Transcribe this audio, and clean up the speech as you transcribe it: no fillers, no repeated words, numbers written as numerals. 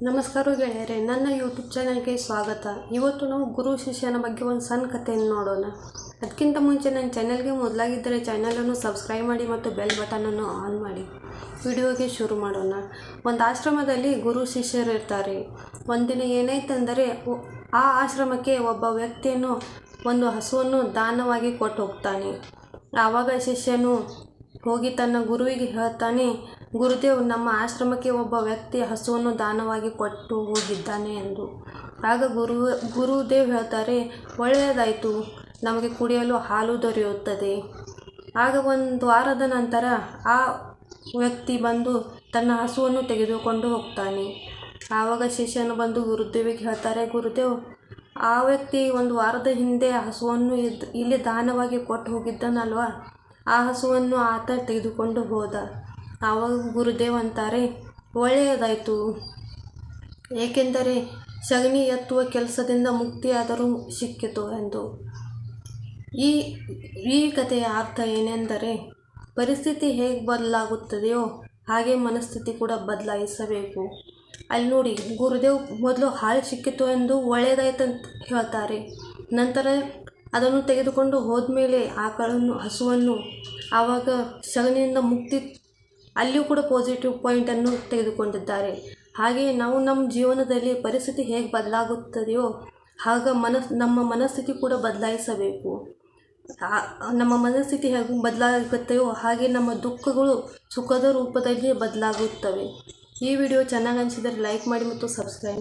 ನಮಸ್ಕಾರ ಗೆಳೆಯರೆ, ನನ್ನ ಯೂಟ್ಯೂಬ್ ಚಾನಲ್ಗೆ ಸ್ವಾಗತ. ಇವತ್ತು ನಾವು ಗುರು ಶಿಷ್ಯನ ಬಗ್ಗೆ ಒಂದು ಸಣ್ಣ ಕಥೆಯನ್ನು ನೋಡೋಣ. ಅದಕ್ಕಿಂತ ಮುಂಚೆ ನನ್ನ ಚಾನಲ್ಗೆ ಮೊದಲಾಗಿದ್ದರೆ ಚಾನಲನ್ನು ಸಬ್ಸ್ಕ್ರೈಬ್ ಮಾಡಿ ಮತ್ತು ಬೆಲ್ ಬಟನನ್ನು ಆನ್ ಮಾಡಿ. ವಿಡಿಯೋಗೆ ಶುರು ಮಾಡೋಣ. ಒಂದು ಆಶ್ರಮದಲ್ಲಿ ಗುರು ಶಿಷ್ಯರು ಇರ್ತಾರೆ. ಒಂದಿನ ಏನಾಯ್ತೆಂದರೆ ಆ ಆಶ್ರಮಕ್ಕೆ ಒಬ್ಬ ವ್ಯಕ್ತಿಯನ್ನು ಒಂದು ಹಸುವನ್ನು ದಾನವಾಗಿ ಕೊಟ್ಟು ಹೋಗ್ತಾನೆ. ಆವಾಗ ಶಿಷ್ಯನು ಹೋಗಿ ತನ್ನ ಗುರುವಿಗೆ ಹೇಳ್ತಾನೆ, ಗುರುದೇವ್, ನಮ್ಮ ಆಶ್ರಮಕ್ಕೆ ಒಬ್ಬ ವ್ಯಕ್ತಿ ಹಸುವನ್ನು ದಾನವಾಗಿ ಕೊಟ್ಟು ಹೋಗಿದ್ದಾನೆ ಎಂದು. ಆಗ ಗುರುದೇವ್ ಹೇಳ್ತಾರೆ, ಒಳ್ಳೆಯದಾಯಿತು, ನಮಗೆ ಕುಡಿಯಲು ಹಾಲು ದೊರೆಯುತ್ತದೆ. ಆಗ ಒಂದು ವಾರದ ನಂತರ ಆ ವ್ಯಕ್ತಿ ಬಂದು ತನ್ನ ಹಸುವನ್ನು ತೆಗೆದುಕೊಂಡು ಹೋಗ್ತಾನೆ. ಆವಾಗ ಶಿಷ್ಯನು ಬಂದು ಗುರುದೇವಿಗೆ ಹೇಳ್ತಾರೆ, ಗುರುದೇವ್, ಆ ವ್ಯಕ್ತಿ ಒಂದು ವಾರದ ಹಿಂದೆ ಹಸುವನ್ನು ಇಲ್ಲಿ ದಾನವಾಗಿ ಕೊಟ್ಟು ಹೋಗಿದ್ದಾನಲ್ವ, ಆ ಹಸುವನ್ನು ಆತ ತೆಗೆದುಕೊಂಡು ಹೋದ. ಆವಾಗ ಗುರುದೇವ್ ಅಂತಾರೆ, ಒಳ್ಳೆಯದಾಯಿತು, ಏಕೆಂದರೆ ಸಗಣಿ ಎತ್ತುವ ಕೆಲಸದಿಂದ ಮುಕ್ತಿಯಾದರೂ ಸಿಕ್ಕಿತು ಎಂದು. ಈ ಕಥೆಯ ಅರ್ಥ ಏನೆಂದರೆ, ಪರಿಸ್ಥಿತಿ ಹೇಗೆ ಬದಲಾಗುತ್ತದೆಯೋ ಹಾಗೆ ಮನಸ್ಥಿತಿ ಕೂಡ ಬದಲಾಯಿಸಬೇಕು. ಅಲ್ಲಿ ನೋಡಿ, ಗುರುದೇವ್ ಮೊದಲು ಹಾಲು ಸಿಕ್ಕಿತು ಎಂದು ಒಳ್ಳೆಯದಾಯ್ತು ಅಂತ ಹೇಳ್ತಾರೆ. ನಂತರ ಅದನ್ನು ತೆಗೆದುಕೊಂಡು ಹೋದ್ಮೇಲೆ ಹಸುವನ್ನು ಆವಾಗ ಸಗಣಿಯಿಂದ ಮುಕ್ತಿ, ಅಲ್ಲಿಯೂ ಕೂಡ ಪಾಸಿಟಿವ್ ಪಾಯಿಂಟನ್ನು ತೆಗೆದುಕೊಂಡಿದ್ದಾರೆ. ಹಾಗೆಯೇ ನಾವು ನಮ್ಮ ಜೀವನದಲ್ಲಿ ಪರಿಸ್ಥಿತಿ ಹೇಗೆ ಬದಲಾಗುತ್ತದೆಯೋ ಆಗ ನಮ್ಮ ಮನಸ್ಥಿತಿ ಕೂಡ ಬದಲಾಯಿಸಬೇಕು. ನಮ್ಮ ಮನಸ್ಥಿತಿ ಹೇಗೆ ಬದಲಾಗುತ್ತೆಯೋ ಹಾಗೆ ನಮ್ಮ ದುಃಖಗಳು ಸುಖದ ರೂಪದಲ್ಲಿ ಬದಲಾಗುತ್ತವೆ. ಈ ವಿಡಿಯೋ ಚೆನ್ನಾಗಿ ಅನಿಸಿದರೆ ಲೈಕ್ ಮಾಡಿ ಮತ್ತು ಸಬ್ಸ್ಕ್ರೈಬ್ ಮಾಡಿ.